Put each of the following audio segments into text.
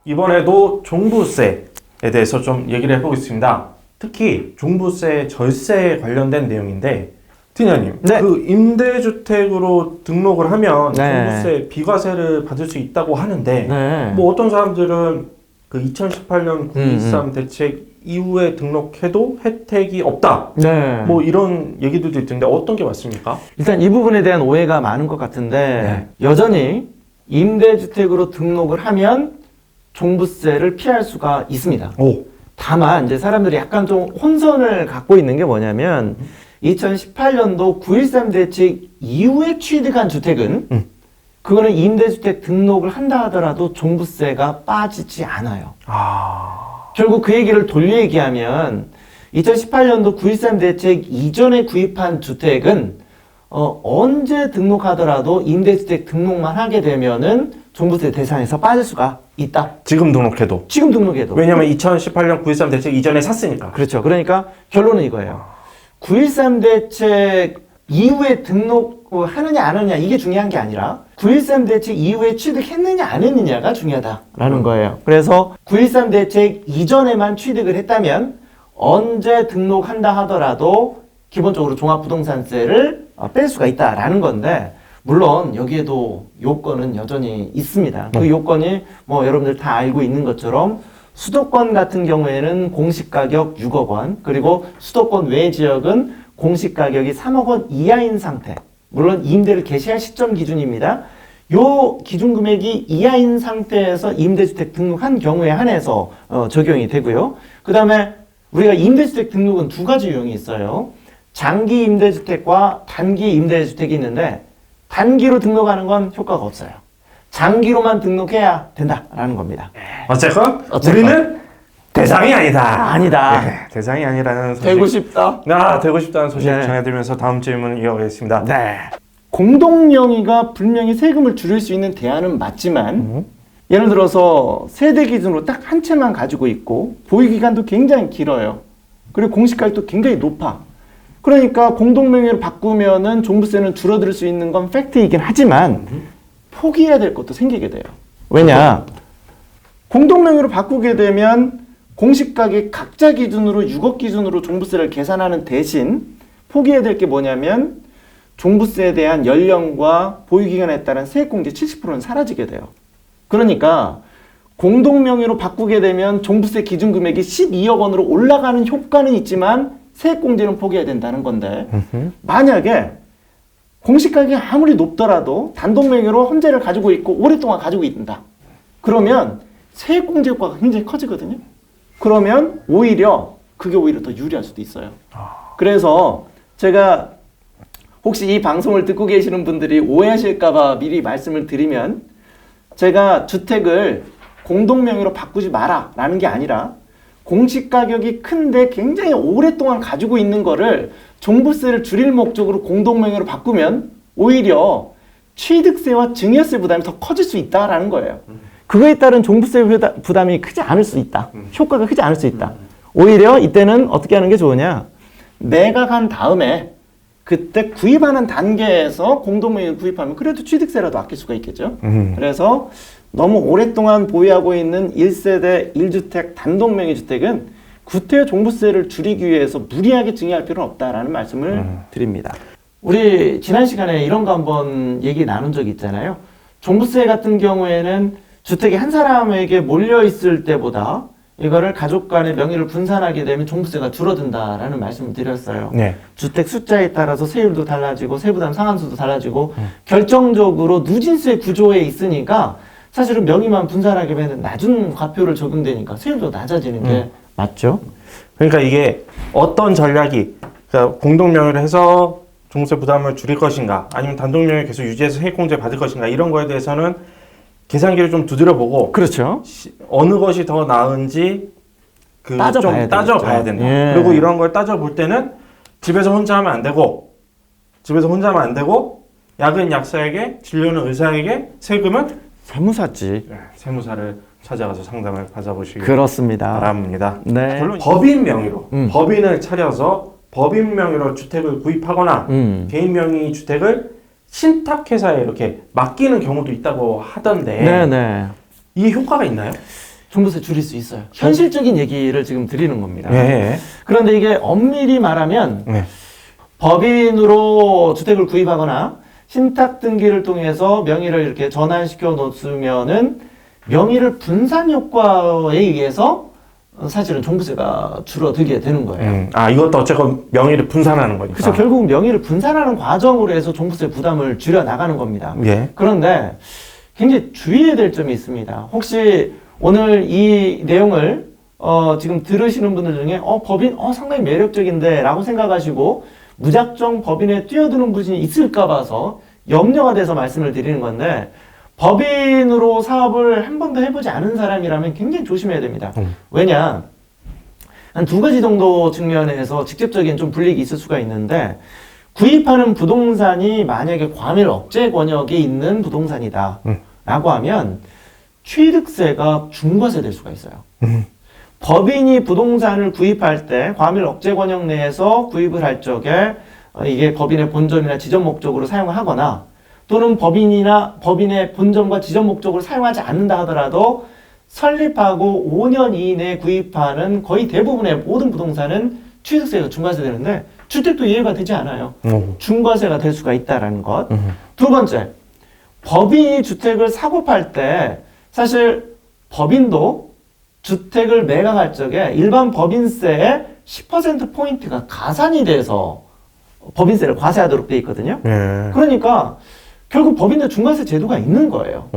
이번에도 종부세에 대해서 좀 얘기를 해보겠습니다. 특히 종부세, 절세에 관련된 내용인데, 팀장님, 네. 그 임대주택으로 등록을 하면 네. 종부세 비과세를 받을 수 있다고 하는데, 네. 뭐 어떤 사람들은 그 2018년 9.13 대책 이후에 등록해도 혜택이 없다. 네. 뭐 이런 얘기들도 있던데 어떤 게 맞습니까? 일단 이 부분에 대한 오해가 많은 것 같은데 여전히 임대주택으로 등록을 하면 종부세를 피할 수가 있습니다. 오. 다만 이제 사람들이 약간 좀 혼선을 갖고 있는 게 뭐냐면 2018년도 9.13 대책 이후에 취득한 주택은 그거는 임대주택 등록을 한다 하더라도 종부세가 빠지지 않아요. 결국 그 얘기를 돌려 얘기하면 2018년도 9.13 대책 이전에 구입한 주택은 언제 등록하더라도 임대주택 등록만 하게 되면은 종부세 대상에서 빠질 수가 있다. 지금 등록해도. 지금 등록해도. 왜냐면 2018년 9.13 대책 이전에 샀으니까. 그렇죠. 그러니까 결론은 이거예요. 9.13 대책 이후에 등록하느냐 안 하느냐 이게 중요한 게 아니라 9.13 대책 이후에 취득했느냐 안 했느냐가 중요하다라는 거예요. 그래서 9.13 대책 이전에만 취득을 했다면 언제 등록한다 하더라도 기본적으로 종합부동산세를 뺄 수가 있다라는 건데 물론 여기에도 요건은 여전히 있습니다. 그 요건이 뭐 여러분들 다 알고 있는 것처럼 수도권 같은 경우에는 공시가격 6억 원 그리고 수도권 외 지역은 공시가격이 3억 원 이하인 상태 물론 임대를 개시할 시점 기준입니다. 요 기준 금액이 이하인 상태에서 임대주택 등록한 경우에 한해서 적용이 되고요. 그 다음에 우리가 임대주택 등록은 두 가지 유형이 있어요. 장기 임대주택과 단기 임대주택이 있는데 단기로 등록하는 건 효과가 없어요. 장기로만 등록해야 된다라는 겁니다. 어쨌건 우리는 대상이 아니다. 아니다. 네, 대상이 아니라는 소식. 되고 싶다. 되고 싶다는 소식 네. 전해드리면서 다음 질문 이어가겠습니다. 네. 공동명의가 분명히 세금을 줄일 수 있는 대안은 맞지만 예를 들어서 세대 기준으로 딱 한 채만 가지고 있고 보유기간도 굉장히 길어요. 그리고 공시가격도 굉장히 높아. 그러니까 공동명의로 바꾸면은 종부세는 줄어들 수 있는 건 팩트이긴 하지만 포기해야 될 것도 생기게 돼요. 왜냐? 공동명의로 바꾸게 되면 공시가격 각자 기준으로 6억 기준으로 종부세를 계산하는 대신 포기해야 될 게 뭐냐면 종부세에 대한 연령과 보유기간에 따른 세액공제 70%는 사라지게 돼요. 그러니까 공동명의로 바꾸게 되면 종부세 기준 금액이 12억 원으로 올라가는 효과는 있지만 세액공제는 포기해야 된다는 건데 만약에 공시가격이 아무리 높더라도 단독명의로 헌재를 가지고 있고 오랫동안 가지고 있다. 그러면 세액공제 효과가 굉장히 커지거든요. 그러면 그게 오히려 더 유리할 수도 있어요. 그래서 제가 혹시 이 방송을 듣고 계시는 분들이 오해하실까봐 미리 말씀을 드리면 제가 주택을 공동명의로 바꾸지 마라 라는 게 아니라 공시가격이 큰데 굉장히 오랫동안 가지고 있는 거를 종부세를 줄일 목적으로 공동명의로 바꾸면 오히려 취득세와 증여세 부담이 더 커질 수 있다라는 거예요. 그거에 따른 종부세 부담이 크지 않을 수 있다. 효과가 크지 않을 수 있다. 오히려 이때는 어떻게 하는 게 좋으냐. 매각한 다음에 그때 구입하는 단계에서 공동명의를 구입하면 그래도 취득세라도 아낄 수가 있겠죠. 그래서 너무 오랫동안 보유하고 있는 1세대 1주택 단독명의 주택은 구태 종부세를 줄이기 위해서 무리하게 증여할 필요는 없다라는 말씀을 드립니다. 우리 지난 시간에 이런 거 한번 얘기 나눈 적이 있잖아요. 종부세 같은 경우에는 주택이 한 사람에게 몰려 있을 때보다 이거를 가족 간의 명의를 분산하게 되면 종부세가 줄어든다라는 말씀을 드렸어요. 네. 주택 숫자에 따라서 세율도 달라지고 세부담 상한수도 달라지고 결정적으로 누진세 구조에 있으니까 사실은 명의만 분산하게 되면 낮은 과표를 적용되니까 세율도 낮아지는 게 맞죠? 그러니까 이게 어떤 전략이 그러니까 공동명의를 해서 종부세 부담을 줄일 것인가 아니면 단독명의 계속 유지해서 세액공제 받을 것인가 이런 거에 대해서는 계산기를 좀 두드려보고 그렇죠. 어느 것이 더 나은지 좀 따져봐야 된다. 예. 그리고 이런 걸 따져볼 때는 집에서 혼자 하면 안 되고 약은 약사에게 진료는 의사에게 세금은 세무사지. 세무사를 찾아가서 상담을 받아보시기 그렇습니다. 바랍니다. 네. 물론 법인 명의로 법인을 차려서 법인 명의로 주택을 구입하거나 개인 명의 주택을 신탁회사에 이렇게 맡기는 경우도 있다고 하던데 네네. 이게 효과가 있나요? 종부세 줄일 수 있어요. 현실적인 얘기를 지금 드리는 겁니다. 예. 그런데 이게 엄밀히 말하면 예. 법인으로 주택을 구입하거나 신탁 등기를 통해서 명의를 이렇게 전환시켜 놓으면은 명의를 분산 효과에 의해서 사실은 종부세가 줄어들게 되는 거예요. 아, 이것도 어쨌건 명의를 분산하는 거니까. 그래서 결국 명의를 분산하는 과정으로 해서 종부세 부담을 줄여 나가는 겁니다. 예. 그런데 굉장히 주의해야 될 점이 있습니다. 혹시 오늘 이 내용을 지금 들으시는 분들 중에 법인 상당히 매력적인데 라고 생각하시고 무작정 법인에 뛰어드는 분이 있을까 봐서 염려가 돼서 말씀을 드리는 건데, 법인으로 사업을 한 번도 해보지 않은 사람이라면 굉장히 조심해야 됩니다. 왜냐? 한 두 가지 정도 측면에서 직접적인 좀 불이익이 있을 수가 있는데, 구입하는 부동산이 만약에 과밀 억제 권역에 있는 부동산이다 라고 하면 취득세가 중과세 될 수가 있어요. 법인이 부동산을 구입할 때 과밀 억제 권역 내에서 구입을 할 적에 이게 법인의 본점이나 지점 목적으로 사용을 하거나, 또는 법인의 본점과 지점 목적으로 사용하지 않는다 하더라도 설립하고 5년 이내에 구입하는 거의 대부분의 모든 부동산은 취득세가 중과세 되는데, 주택도 이해가 되지 않아요. 중과세가 될 수가 있다는 것. 두 번째, 법인이 주택을 사고 팔 때 사실 법인도 주택을 매각할 적에 일반 법인세의 10%포인트가 가산이 돼서 법인세를 과세하도록 되어 있거든요. 예. 그러니까 결국 법인도 중과세 제도가 있는 거예요.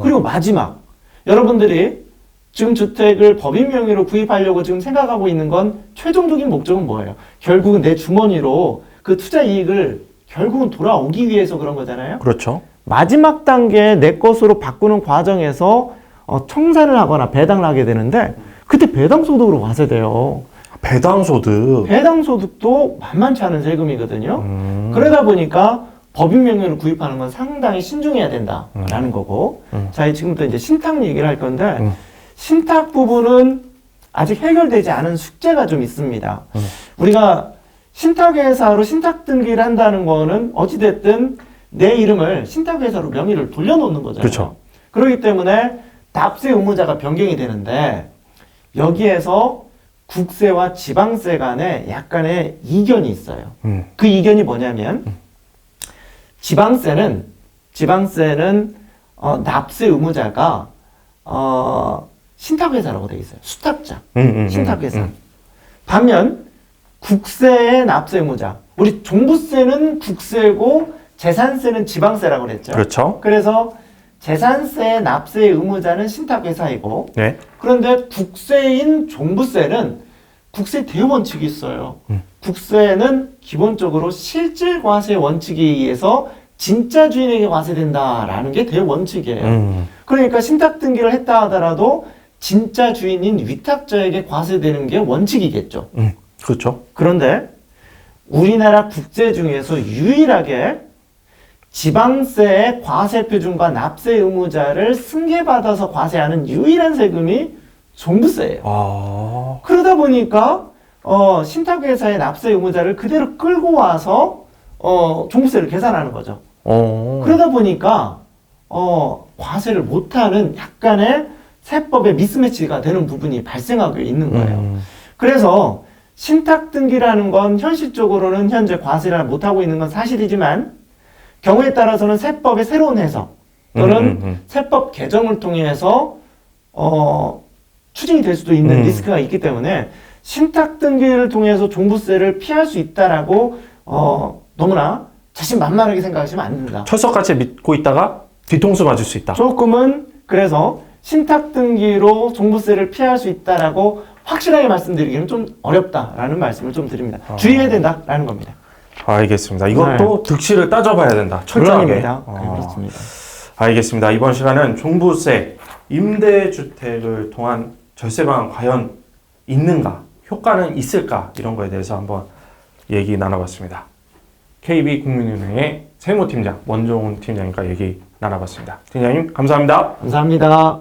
그리고 마지막, 여러분들이 지금 주택을 법인 명의로 구입하려고 지금 생각하고 있는 건 최종적인 목적은 뭐예요? 결국은 내 주머니로 그 투자 이익을 결국은 돌아오기 위해서 그런 거잖아요. 그렇죠. 마지막 단계에 내 것으로 바꾸는 과정에서 청산을 하거나 배당을 하게 되는데, 그때 배당소득으로 과세돼요. 배당소득. 배당소득도 만만치 않은 세금이거든요. 그러다 보니까 법인 명의로 구입하는 건 상당히 신중해야 된다라는 거고. 자, 지금부터 이제 신탁 얘기를 할 건데, 신탁 부분은 아직 해결되지 않은 숙제가 좀 있습니다. 우리가 신탁회사로 신탁 등기를 한다는 거는 어찌됐든 내 이름을 신탁회사로 명의를 돌려놓는 거잖아요. 그렇죠. 그렇기 때문에 납세 의무자가 변경이 되는데, 여기에서 국세와 지방세 간에 약간의 이견이 있어요. 그 이견이 뭐냐면, 지방세는 납세 의무자가 신탁회사라고 되어 있어요. 수탁자, 신탁회사. 반면 국세의 납세 의무자, 우리 종부세는 국세고 재산세는 지방세라고 그랬죠. 그렇죠. 그래서 재산세 납세 의무자는 신탁회사이고, 네. 그런데 국세인 종부세는 국세 대원칙이 있어요. 국세는 기본적으로 실질과세 원칙에 의해서 진짜 주인에게 과세된다라는 게 대원칙이에요. 그러니까 신탁 등기를 했다 하더라도 진짜 주인인 위탁자에게 과세되는 게 원칙이겠죠. 그렇죠. 그런데 우리나라 국세 중에서 유일하게 지방세의 과세 표준과 납세 의무자를 승계받아서 과세하는 유일한 세금이 종부세예요. 아. 그러다 보니까 신탁회사의 납세 의무자를 그대로 끌고 와서 종부세를 계산하는 거죠. 그러다 보니까 과세를 못하는 약간의 세법의 미스매치가 되는 부분이 발생하고 있는 거예요. 그래서 신탁 등기라는 건 현실적으로는 현재 과세를 못하고 있는 건 사실이지만, 경우에 따라서는 세법의 새로운 해석 또는 세법 개정을 통해서 추진이 될 수도 있는 리스크가 있기 때문에 신탁 등기를 통해서 종부세를 피할 수 있다라고 너무나 자신만만하게 생각하시면 안 된다. 철석같이 믿고 있다가 뒤통수 맞을 수 있다. 조금은 그래서 신탁 등기로 종부세를 피할 수 있다라고 확실하게 말씀드리기는 좀 어렵다라는 말씀을 좀 드립니다. 주의해야 된다라는 겁니다. 알겠습니다. 이것도 득실을 따져봐야 된다. 철저하게. 물론입니다. 그렇습니다. 알겠습니다. 이번 시간은 종부세, 임대주택을 통한 절세 방안 과연 있는가, 효과는 있을까, 이런 거에 대해서 한번 얘기 나눠봤습니다. KB국민은행의 세무팀장 원종훈 팀장님과 얘기 나눠봤습니다. 팀장님 감사합니다. 감사합니다.